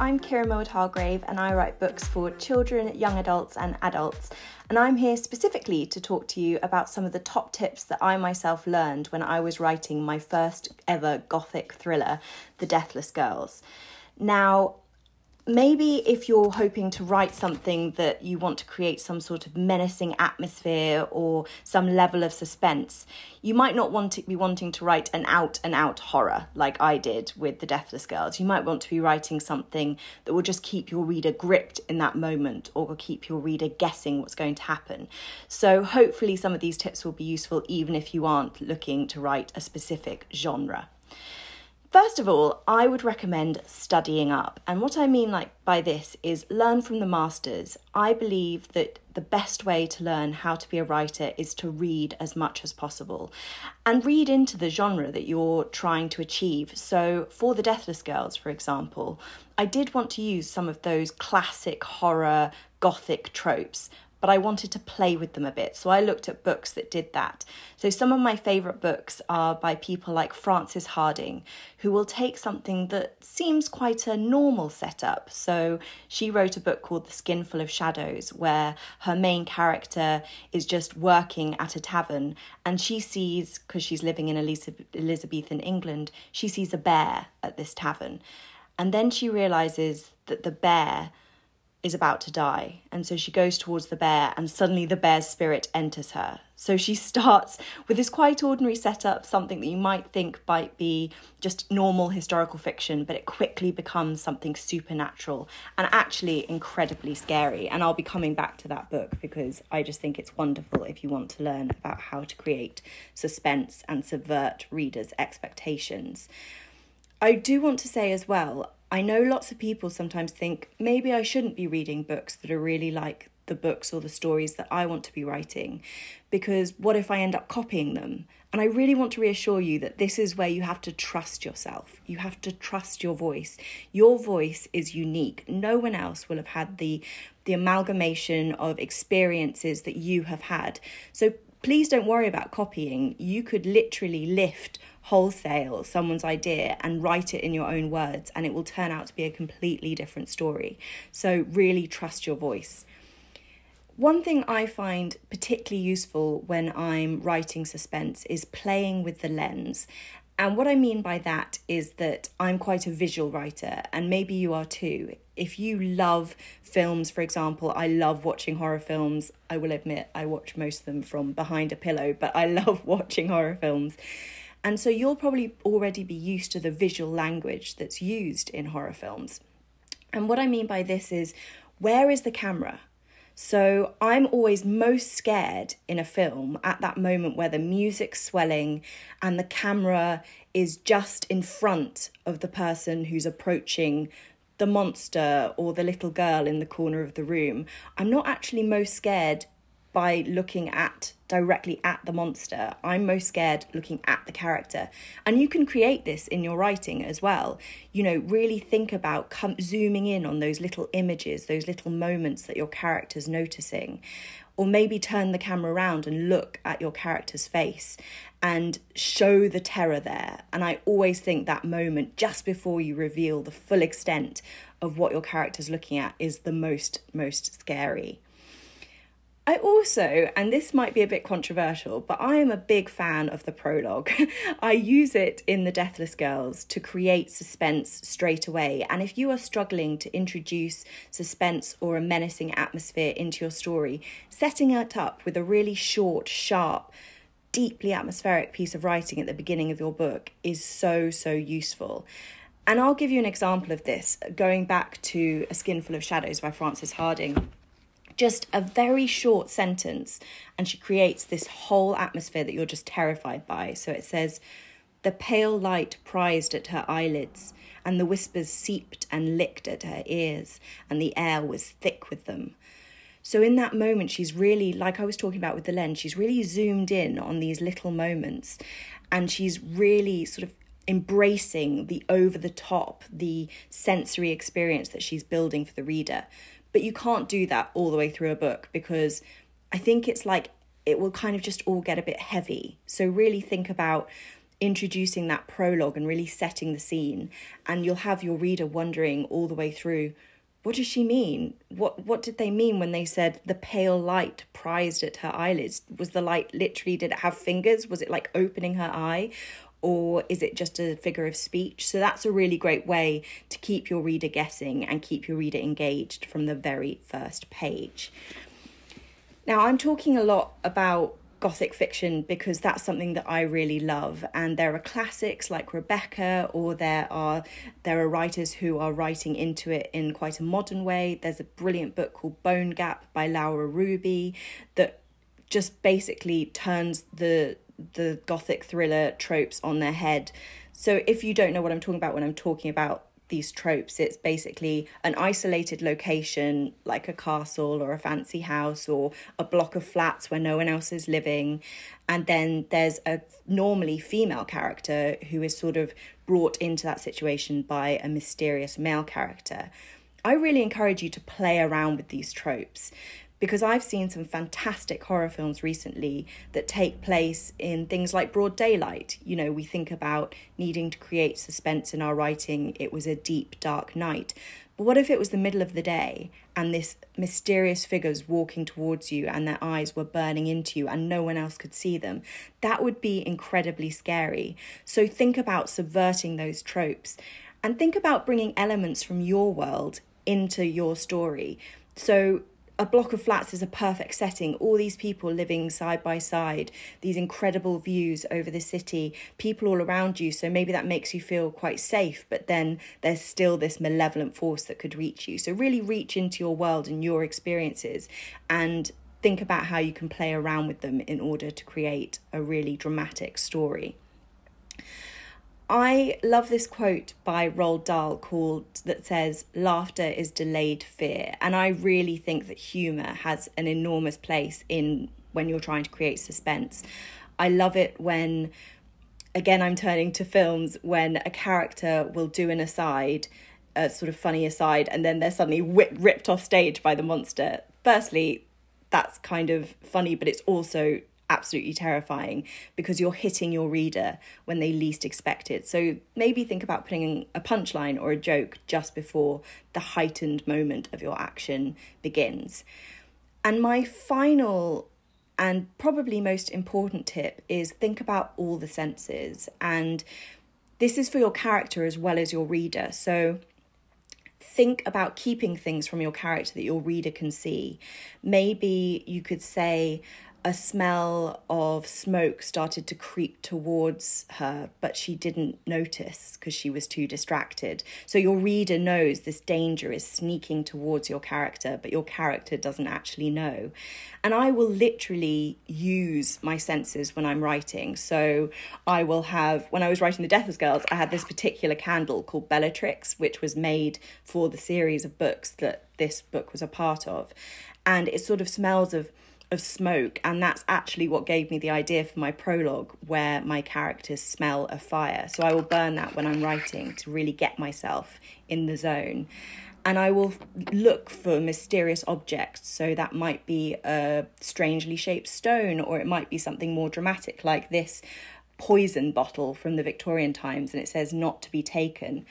I'm Kiran Hargrave and I write books for children, young adults and adults. And I'm here specifically to talk to you about some of the top tips that I myself learned when I was writing my first ever gothic thriller, The Deathless Girls. Now, maybe if you're hoping to write something that you want to create some sort of menacing atmosphere or some level of suspense, you might not be wanting to write an out-and-out horror like I did with The Deathless Girls. You might want to be writing something that will just keep your reader gripped in that moment or will keep your reader guessing what's going to happen. So hopefully some of these tips will be useful even if you aren't looking to write a specific genre. First of all, I would recommend studying up. And what I mean by this is learn from the masters. I believe that the best way to learn how to be a writer is to read as much as possible and read into the genre that you're trying to achieve. So for The Deathless Girls, for example, I did want to use some of those classic horror gothic tropes, but I wanted to play with them a bit. So I looked at books that did that. So some of my favourite books are by people like Frances Hardinge, who will take something that seems quite a normal setup. So she wrote a book called The Skinful of Shadows, where her main character is just working at a tavern and she sees, because she's living in Elizabethan England, she sees a bear at this tavern. And then she realises that the bear is about to die. And so she goes towards the bear and suddenly the bear's spirit enters her. So she starts with this quite ordinary setup, something that you might think might be just normal historical fiction, but it quickly becomes something supernatural and actually incredibly scary. And I'll be coming back to that book because I just think it's wonderful if you want to learn about how to create suspense and subvert readers' expectations. I do want to say as well, I know lots of people sometimes think maybe I shouldn't be reading books that are really like the books or the stories that I want to be writing, because what if I end up copying them? And I really want to reassure you that this is where you have to trust yourself. You have to trust your voice. Your voice is unique. No one else will have had the amalgamation of experiences that you have had. So please don't worry about copying. You could literally lift wholesale someone's idea and write it in your own words, and it will turn out to be a completely different story. So really trust your voice. One thing I find particularly useful when I'm writing suspense is playing with the lens. And what I mean by that is that I'm quite a visual writer, and maybe you are too. If you love films, for example, I love watching horror films. I will admit I watch most of them from behind a pillow, but I love watching horror films. And so you'll probably already be used to the visual language that's used in horror films. And what I mean by this is, where is the camera? So I'm always most scared in a film at that moment where the music's swelling and the camera is just in front of the person who's approaching the monster or the little girl in the corner of the room. I'm not actually most scared by looking directly at the monster. I'm most scared looking at the character. And you can create this in your writing as well. You know, really think about zooming in on those little images, those little moments that your character's noticing. Or maybe turn the camera around and look at your character's face and show the terror there. And I always think that moment just before you reveal the full extent of what your character's looking at is the most scary. I also, and this might be a bit controversial, but I am a big fan of the prologue. I use it in The Deathless Girls to create suspense straight away. And if you are struggling to introduce suspense or a menacing atmosphere into your story, setting it up with a really short, sharp, deeply atmospheric piece of writing at the beginning of your book is so useful. And I'll give you an example of this, going back to A Skinful of Shadows by Frances Hardinge. Just a very short sentence, and she creates this whole atmosphere that you're just terrified by. So it says, "The pale light prized at her eyelids, and the whispers seeped and licked at her ears, and the air was thick with them." So in that moment, she's really, like I was talking about with the lens, she's really zoomed in on these little moments, and she's really sort of embracing the over-the-top, the sensory experience that she's building for the reader. But you can't do that all the way through a book, because I think it's like it will kind of just all get a bit heavy. So really think about introducing that prologue and really setting the scene, and you'll have your reader wondering all the way through, what does she mean? What did they mean when they said the pale light prized at her eyelids? Was the light literally, did it have fingers? Was it like opening her eye? Or is it just a figure of speech? So that's a really great way to keep your reader guessing and keep your reader engaged from the very first page. Now, I'm talking a lot about Gothic fiction because that's something that I really love, and there are classics like Rebecca, or there are writers who are writing into it in quite a modern way. There's a brilliant book called Bone Gap by Laura Ruby that just basically turns the Gothic thriller tropes on their head. So if you don't know what I'm talking about when I'm talking about these tropes, it's basically an isolated location like a castle or a fancy house or a block of flats where no one else is living, and then there's a normally female character who is sort of brought into that situation by a mysterious male character. I really encourage you to play around with these tropes, because I've seen some fantastic horror films recently that take place in things like broad daylight. You know, we think about needing to create suspense in our writing. It was a deep, dark night. But what if it was the middle of the day and this mysterious figure's walking towards you and their eyes were burning into you and no one else could see them? That would be incredibly scary. So think about subverting those tropes and think about bringing elements from your world into your story. So a block of flats is a perfect setting. All these people living side by side, these incredible views over the city, people all around you. So maybe that makes you feel quite safe, but then there's still this malevolent force that could reach you. So really reach into your world and your experiences and think about how you can play around with them in order to create a really dramatic story. I love this quote by Roald Dahl that says, "Laughter is delayed fear." And I really think that humour has an enormous place in when you're trying to create suspense. I love it when, again, I'm turning to films, when a character will do an aside, a sort of funny aside, and then they're suddenly ripped off stage by the monster. Firstly, that's kind of funny, but it's also absolutely terrifying because you're hitting your reader when they least expect it. So maybe think about putting a punchline or a joke just before the heightened moment of your action begins. And my final and probably most important tip is think about all the senses. And this is for your character as well as your reader. So think about keeping things from your character that your reader can see. Maybe you could say, a smell of smoke started to creep towards her, but she didn't notice because she was too distracted. So your reader knows this danger is sneaking towards your character, but your character doesn't actually know. And I will literally use my senses when I'm writing. So I will have, when I was writing The Deathless Girls, I had this particular candle called Bellatrix, which was made for the series of books that this book was a part of. And it sort of smells of smoke, and that's actually what gave me the idea for my prologue, where my characters smell of fire. So I will burn that when I'm writing to really get myself in the zone. And I will look for mysterious objects. So that might be a strangely shaped stone, or it might be something more dramatic like this poison bottle from the Victorian times, and it says "not to be taken."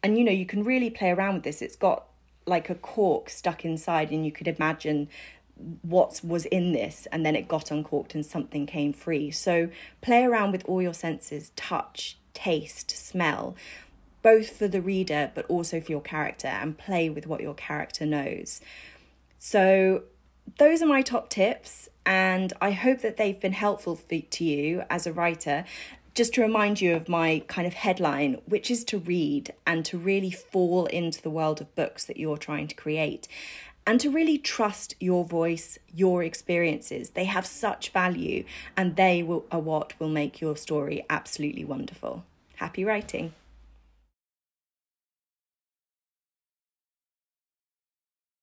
And you can really play around with this. It's got like a cork stuck inside, and you could imagine what was in this, and then it got uncorked and something came free. So play around with all your senses: touch, taste, smell, both for the reader but also for your character, and play with what your character knows. So those are my top tips, and I hope that they've been helpful to you as a writer. Just to remind you of my kind of headline, which is to read and to really fall into the world of books that you're trying to create. And to really trust your voice, your experiences. They have such value, and they are what will make your story absolutely wonderful. Happy writing.